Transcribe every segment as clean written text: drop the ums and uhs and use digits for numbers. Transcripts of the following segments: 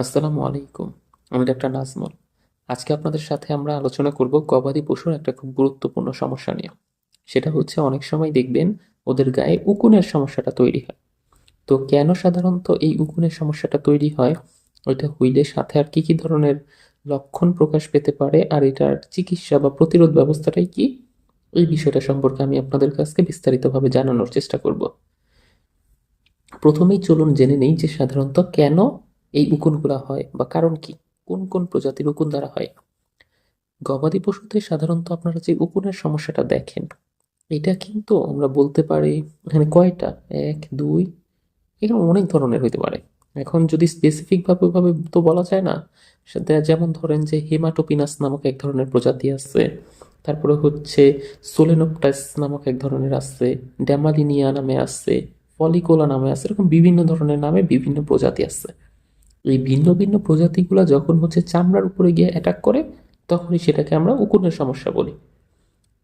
আসসালামু আলাইকুম। আমি ডাক্তার নাজমুল। আজকে আপনাদের সাথে আমরা আলোচনা করব গবাদি পশুর একটা খুব গুরুত্বপূর্ণ সমস্যা নিয়ে। সেটা হচ্ছে অনেক সময় দেখবেন ওদের গায়ে উকুনের সমস্যাটা তৈরি হয়। তো কেন সাধারণত এই উকুনের সমস্যাটা তৈরি হয়, ওইটা হইলে সাথে আর কি ধরনের লক্ষণ প্রকাশ পেতে পারে, আর এটার চিকিৎসা বা প্রতিরোধ ব্যবস্থাটাই কি, এই বিষয়টা সম্পর্কে আমি আপনাদের কাছে বিস্তারিতভাবে জানানোর চেষ্টা করব। প্রথমেই চলুন জেনে নেই যে সাধারণত কেন এই উকুনগুলা হয় বা কারণ কি, কোন কোন প্রজাতির উকুন দ্বারা হয়। গবাদি পশুতে সাধারণত আপনারা যে উকুনের সমস্যাটা দেখেন, এটা কিন্তু আমরা বলতে পারি এখানে কয়টা, এক দুই, এখানে অনেক ধরনের হইতে পারে। এখন যদি স্পেসিফিক ভাবে তো বলা যায় না। যেমন ধরেন যে হেমাটোপিনাস নামক এক ধরনের প্রজাতি আছে, তারপরে হচ্ছে সোলেনোপটাস নামক এক ধরনের আছে, ড্যামালিনিয়া নামে আছে, ফলিকোলা নামে আছে, এরকম বিভিন্ন ধরনের নামে বিভিন্ন প্রজাতি আছে। এই ভিন্ন ভিন্ন প্রজাতিগুলো যখন হচ্ছে চামড়ার উপরে গিয়ে অ্যাটাক করে, তখনই সেটাকে আমরা উকুনের সমস্যা বলি।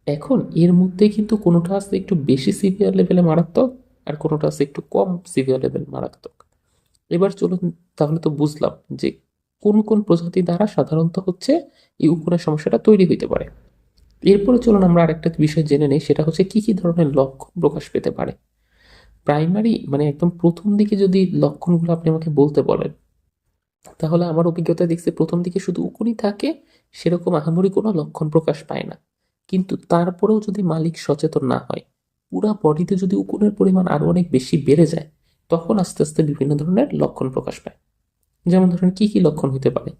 এখন এর মধ্যে কিন্তু কোনোটা আছে একটু বেশি সিভিয়ার লেভেলে মারাত্মক, আর কোনোটা আছে একটু কম সিভিয়ার লেভেল মারাত্মক। এবার চলুন, তাহলে তো বুঝলাম যে কোন কোন প্রজাতি দ্বারা সাধারণত হচ্ছে এই উকুনের সমস্যাটা তৈরি হইতে পারে। এরপরে চলুন আমরা আরেকটা বিষয় জেনে নেই, সেটা হচ্ছে কি কি ধরনের লক্ষণ প্রকাশ পেতে পারে। প্রাইমারি মানে একদম প্রথম দিকে যদি লক্ষণগুলো আপনি আমাকে বলতে বলেন, তাহলে আমার অভিজ্ঞতায় দেখছি প্রথম দিকে শুধু উকুনই থাকে, সেরকম আহামরি কোনো লক্ষণ প্রকাশ পায় না। কিন্তু তারপরেও যদি মালিক সচেতন না হয়, পুরা বডিতে যদি উকুনের পরিমাণ আরো অনেক বেশি বেড়ে যায়, তখন আস্তে আস্তে বিভিন্ন ধরনের লক্ষণ প্রকাশ পায়। যেমন ধরেন কি কি লক্ষণ হতে পারে।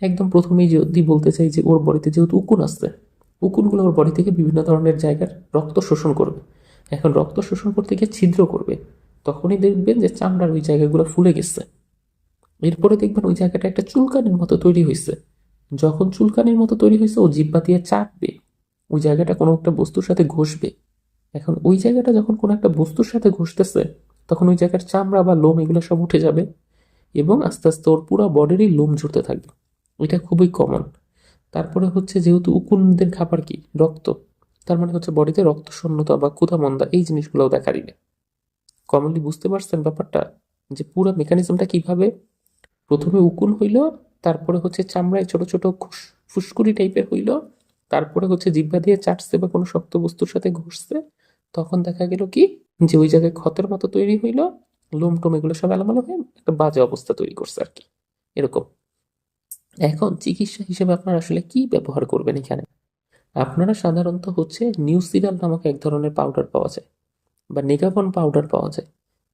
একদম প্রথমেই যদি বলতে চাই যে ওর বডিতে যেহেতু উকুন আসছে, উকুনগুলো ওর বডি থেকে বিভিন্ন ধরনের জায়গার রক্ত শোষণ করবে। এখন রক্ত শোষণ করতে গিয়ে ছিদ্র করবে, তখনই দেখবেন যে চামড়ার ওই জায়গাগুলো ফুলে গেছে। এরপরে দেখবেন ওই জায়গাটা একটা চুলকানির মতো তৈরি হয়েছে। যখন চুলকানির মতো তৈরি হয়েছে, ও জিহ্বা দিয়ে চাটবে, ওই জায়গাটা কোনো একটা বস্তুর সাথে ঘষবে। এখন ওই জায়গাটা যখন কোনো একটা বস্তুর সাথে ঘষতেছে, তখন ওই জায়গার চামড়া বা লোম এগুলো সব উঠে যাবে, এবং আস্তে আস্তে ওর পুরো বডিরই লোম ঝরতে থাকবে। এটা খুবই কমন। তারপরে হচ্ছে যেহেতু উকুনদের খাবার কি রক্ত, তার মানে হচ্ছে বডিতে রক্ত শূন্যতা বা ক্ষুধা মন্দা এই জিনিসগুলোও দেখা দিবে। কমনলি বুঝতে পারছেন ব্যাপারটা, যে পুরো মেকানিজমটা কিভাবে। প্রথমে উকুন হইল, তারপরে হচ্ছে চামড়ায় ছোট ছোট ফুসকুড়ি টাইপের হইল, তারপরে হচ্ছে জিহ্বা দিয়ে চাটছে বা কোনো শক্ত বস্তুর সাথে ঘষছে, তখন দেখা গেল কি, যে ওই জায়গায় ক্ষতের মতো তৈরি হইল, লোম টোম এগুলো সব এলোমেলো হয়ে একটা বাজে অবস্থা তৈরি করছে আর কি, এরকম। এখন চিকিৎসা হিসেবে আপনারা আসলে কি ব্যবহার করবেন এখানে। আপনারা সাধারণত হচ্ছে নিউসিডাল নামক এক ধরনের পাউডার পাওয়া যায়, বা নেগাভন পাউডার পাওয়া যায়।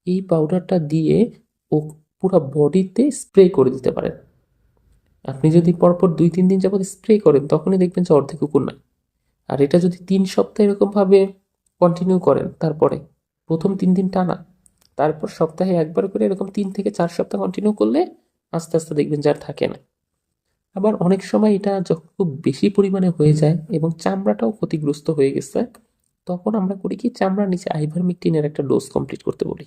এই পাউডারটা দিয়ে ও পুরো বডিতে স্প্রে করে দিতে পারেন। আপনি যদি পরপর 2-3 দিন যাবত স্প্রে করেন, তখনই দেখবেন যে অর্ধেক কুকুর নাই। আর এটা যদি 3 সপ্তাহ এরকমভাবে কন্টিনিউ করেন, তারপরে প্রথম 3 দিন টানা, তারপর সপ্তাহে একবার করে এরকম 3 থেকে 4 সপ্তাহ কন্টিনিউ করলে আস্তে আস্তে দেখবেন যে আর থাকে না। আবার অনেক সময় এটা যখন খুব বেশি পরিমাণে হয়ে যায় এবং চামড়াটাও ক্ষতিগ্রস্ত হয়ে গেছে, তখন আমরা করি কি, চামড়ার নিচে আইভারমেকটিনের একটা ডোজ কমপ্লিট করতে বলি।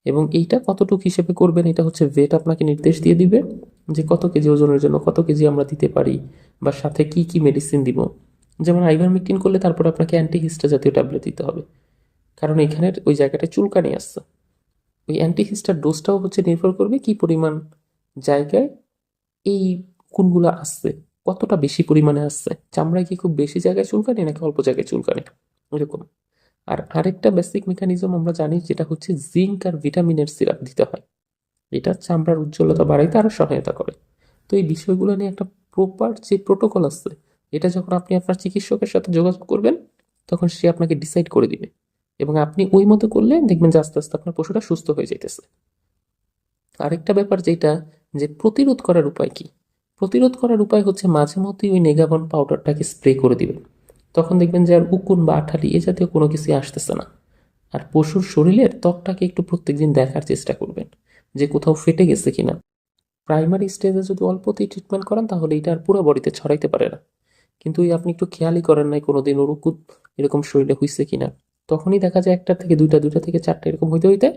এবং এইটা কতটুকু হিসেবে করবেন, এটা হচ্ছে ভেট আপনাকে নির্দেশ দিয়ে দিবে, যে কত কেজি ওজনের জন্য কত কেজি আমরা দিতে পারি, বা সাথে কি কি মেডিসিন দিব। যেমন আইভারমেকটিন করলে তারপর আপনাকে অ্যান্টিহিস্টা জাতীয় ট্যাবলেট দিতে হবে, কারণ এখানের ওই জায়গাটায় চুলকানি আসছে। ওই অ্যান্টিহিস্টার ডোজটাও হচ্ছে নির্ভর করবে কি পরিমাণ জায়গায় এই কোনগুলো আসছে, কতটা বেশি পরিমাণে আসছে, চামড়ায় কি খুব বেশি জায়গায় চুলকানি নাকি অল্প জায়গায় চুলকানি, এরকম। আর আরেকটা বেসিক মেকানিজম আমরা জানি, যেটা হচ্ছে জিঙ্ক আর ভিটামিনের সিরাপ দিতে হয়। এটা চামড়ার উজ্জ্বলতা বাড়াইতে আরো সহায়তা করে। তো এই বিষয়গুলো নিয়ে একটা প্রপার যে প্রোটোকল আছে, এটা যখন আপনি আপনার চিকিৎসকের সাথে যোগাযোগ করবেন, তখন সে আপনাকে ডিসাইড করে দিবে, এবং আপনি ওই মতো করলে দেখবেন যে আস্তে আস্তে আপনার পশুটা সুস্থ হয়ে যাইতেছে। আরেকটা ব্যাপার যেটা, যে প্রতিরোধ করার উপায় কি। প্রতিরোধ করার উপায় হচ্ছে মাঝে মধ্যেই ওই নেগাবন পাউডারটাকে স্প্রে করে দিবেন। তখন দেখবেন যে আর উকুন বা আঠালি এ জাতীয় কোনো কিছুই আসতেছে না। আর পশুর শরীরের ত্বকটাকে একটু প্রত্যেকদিন দেখার চেষ্টা করবেন, যে কোথাও ফেটে গেছে কিনা। প্রাইমারি স্টেজে যদি অল্পতেই ট্রিটমেন্ট করেন, তাহলে এটা আর পুরো বডিতে ছড়াইতে পারে না। কিন্তু ওই আপনি একটু খেয়ালই করেন নাই কোনোদিন ওর উকুন এরকম শরীরে হইছে কিনা, তখনই দেখা যায় একটা থেকে দুইটা, দুইটা থেকে চারটা এরকম হইতে হইতে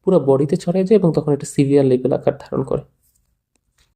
পুরো বডিতে ছড়াই যায়, এবং তখন এটা সিভিয়ার লেভেল আকার ধারণ করে।